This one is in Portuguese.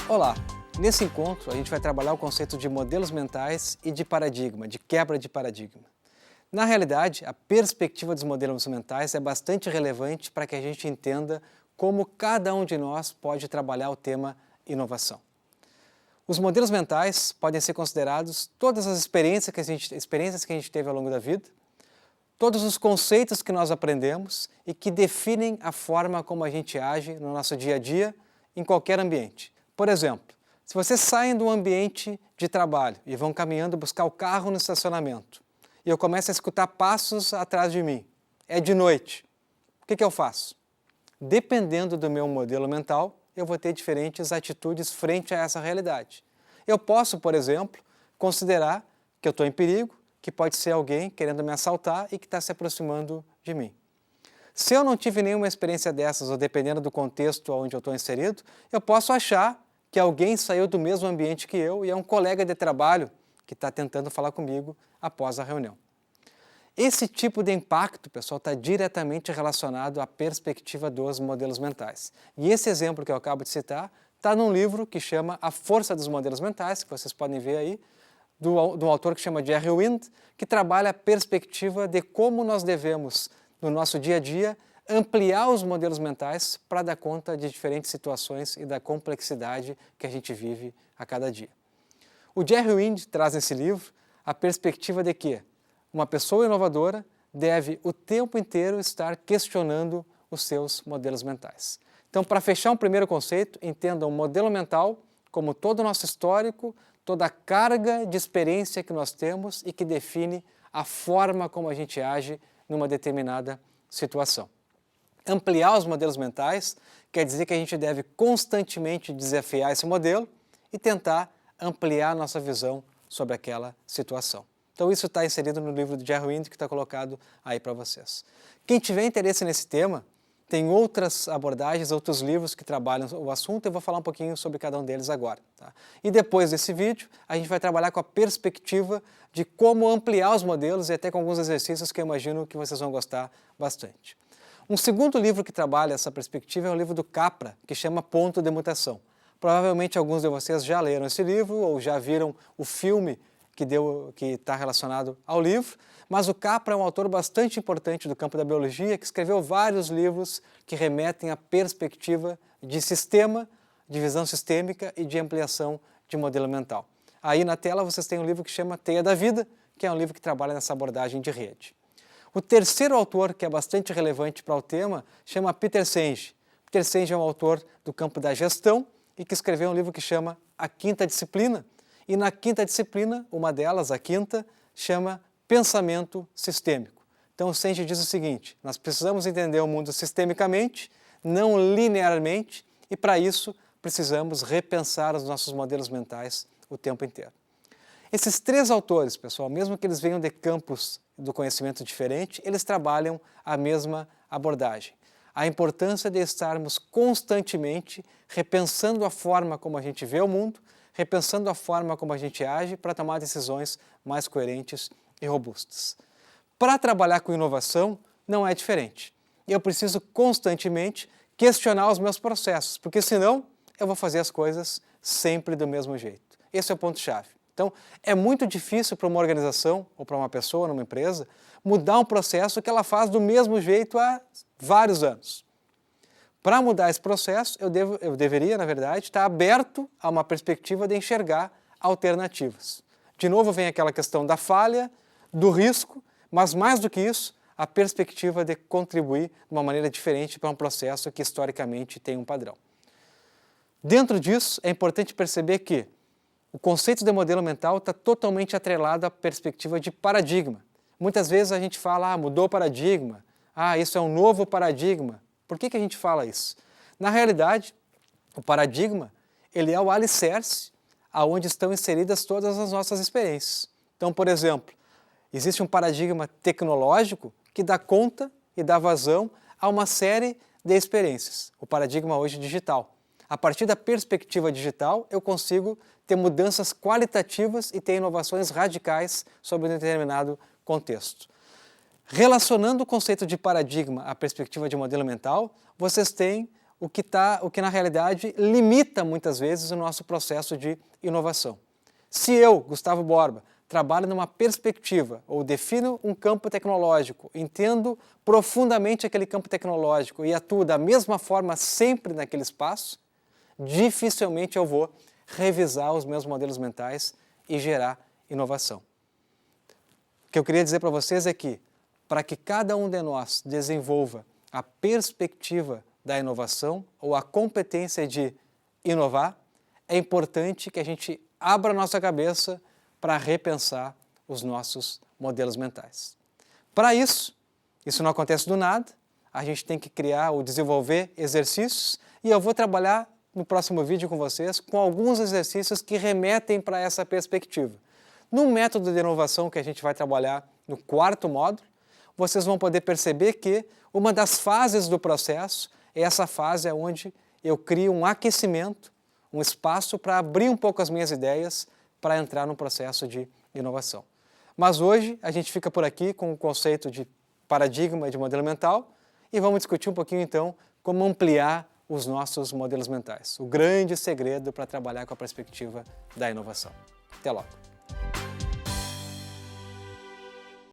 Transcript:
Olá! Nesse encontro, a gente vai trabalhar o conceito de modelos mentais e de paradigma, de quebra de paradigma. Na realidade, a perspectiva dos modelos mentais é bastante relevante para que a gente entenda como cada um de nós pode trabalhar o tema inovação. Os modelos mentais podem ser considerados todas as experiências que a gente teve ao longo da vida, todos os conceitos que nós aprendemos e que definem a forma como a gente age no nosso dia a dia, em qualquer ambiente. Por exemplo, se vocês saem do ambiente de trabalho e vão caminhando buscar o carro no estacionamento, e eu começo a escutar passos atrás de mim, é de noite, o que eu faço? Dependendo do meu modelo mental, eu vou ter diferentes atitudes frente a essa realidade. Eu posso, por exemplo, considerar que eu estou em perigo, que pode ser alguém querendo me assaltar e que está se aproximando de mim. Se eu não tive nenhuma experiência dessas, ou dependendo do contexto onde eu estou inserido, eu posso achar que alguém saiu do mesmo ambiente que eu e é um colega de trabalho que está tentando falar comigo após a reunião. Esse tipo de impacto, pessoal, está diretamente relacionado à perspectiva dos modelos mentais. E esse exemplo que eu acabo de citar está num livro que chama A Força dos Modelos Mentais, que vocês podem ver aí, do autor que chama Jerry Wind, que trabalha a perspectiva de como nós devemos, no nosso dia a dia, ampliar os modelos mentais para dar conta de diferentes situações e da complexidade que a gente vive a cada dia. O Jerry Wind traz nesse livro a perspectiva de que uma pessoa inovadora deve o tempo inteiro estar questionando os seus modelos mentais. Então, para fechar um primeiro conceito, entenda o modelo mental como todo o nosso histórico, toda a carga de experiência que nós temos e que define a forma como a gente age numa determinada situação. Ampliar os modelos mentais quer dizer que a gente deve constantemente desafiar esse modelo e tentar ampliar nossa visão sobre aquela situação. Então isso está inserido no livro do Jerry Wind que está colocado aí para vocês. Quem tiver interesse nesse tema, tem outras abordagens, outros livros que trabalham o assunto, eu vou falar um pouquinho sobre cada um deles agora. Tá? E depois desse vídeo, a gente vai trabalhar com a perspectiva de como ampliar os modelos e até com alguns exercícios que eu imagino que vocês vão gostar bastante. Um segundo livro que trabalha essa perspectiva é o livro do Capra, que chama Ponto de Mutação. Provavelmente alguns de vocês já leram esse livro ou já viram o filme que está relacionado ao livro, mas o Capra é um autor bastante importante do campo da biologia, que escreveu vários livros que remetem à perspectiva de sistema, de visão sistêmica e de ampliação de modelo mental. Aí na tela vocês têm um livro que chama Teia da Vida, que é um livro que trabalha nessa abordagem de rede. O terceiro autor, que é bastante relevante para o tema, chama Peter Senge. Peter Senge é um autor do campo da gestão e que escreveu um livro que chama A Quinta Disciplina. E na quinta disciplina, uma delas, a quinta, chama Pensamento Sistêmico. Então o Senge diz o seguinte: nós precisamos entender o mundo sistemicamente, não linearmente, e para isso precisamos repensar os nossos modelos mentais o tempo inteiro. Esses três autores, pessoal, mesmo que eles venham de campos do conhecimento diferente, eles trabalham a mesma abordagem. A importância de estarmos constantemente repensando a forma como a gente vê o mundo, repensando a forma como a gente age para tomar decisões mais coerentes e robustas. Para trabalhar com inovação, não é diferente. Eu preciso constantemente questionar os meus processos, porque senão eu vou fazer as coisas sempre do mesmo jeito. Esse é o ponto-chave. Então, é muito difícil para uma organização ou para uma pessoa numa empresa mudar um processo que ela faz do mesmo jeito há vários anos. Para mudar esse processo, eu deveria, na verdade, estar aberto a uma perspectiva de enxergar alternativas. De novo vem aquela questão da falha, do risco, mas mais do que isso, a perspectiva de contribuir de uma maneira diferente para um processo que historicamente tem um padrão. Dentro disso, é importante perceber que o conceito de modelo mental está totalmente atrelado à perspectiva de paradigma. Muitas vezes a gente fala, mudou o paradigma, isso é um novo paradigma. Por que a gente fala isso? Na realidade, o paradigma ele é o alicerce aonde estão inseridas todas as nossas experiências. Então, por exemplo, existe um paradigma tecnológico que dá conta e dá vazão a uma série de experiências. O paradigma hoje digital. A partir da perspectiva digital, eu consigo ter mudanças qualitativas e ter inovações radicais sobre um determinado contexto. Relacionando o conceito de paradigma à perspectiva de modelo mental, vocês têm o que na realidade limita muitas vezes o nosso processo de inovação. Se eu, Gustavo Borba, trabalho numa perspectiva ou defino um campo tecnológico, entendo profundamente aquele campo tecnológico e atuo da mesma forma sempre naquele espaço, dificilmente eu vou revisar os meus modelos mentais e gerar inovação. O que eu queria dizer para vocês é que, para que cada um de nós desenvolva a perspectiva da inovação ou a competência de inovar, é importante que a gente abra a nossa cabeça para repensar os nossos modelos mentais. Para isso não acontece do nada, a gente tem que criar ou desenvolver exercícios e eu vou trabalhar no próximo vídeo com vocês com alguns exercícios que remetem para essa perspectiva. No método de inovação que a gente vai trabalhar no 4º módulo, vocês vão poder perceber que uma das fases do processo é essa fase onde eu crio um aquecimento, um espaço para abrir um pouco as minhas ideias para entrar no processo de inovação. Mas hoje a gente fica por aqui com o conceito de paradigma de modelo mental e vamos discutir um pouquinho então como ampliar os nossos modelos mentais. O grande segredo para trabalhar com a perspectiva da inovação. Até logo!